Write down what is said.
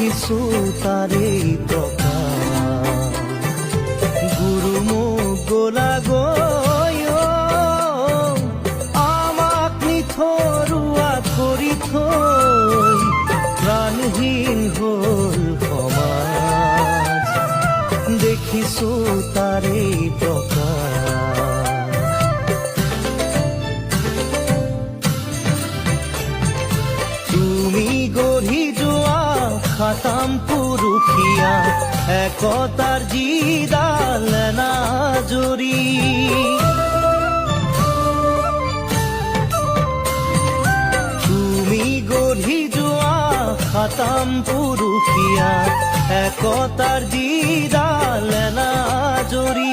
দেখিছো তাৰে প্ৰকাশ গুৰু মোক গলা গৈ আমাক নিথৰুৱা কৰি থৈ প্ৰাণহীন হ'ল সমাজ দেখিছো তাৰে প্ৰকাশ তুমি গঢ়ি যোৱা খাতাম পুৰুষীয়া একতাৰ যিডাল নাজৰি তুমি গঢ়ি যোৱা খাতাম পুৰুষীয়া একতাৰ যিডাল নাজৰি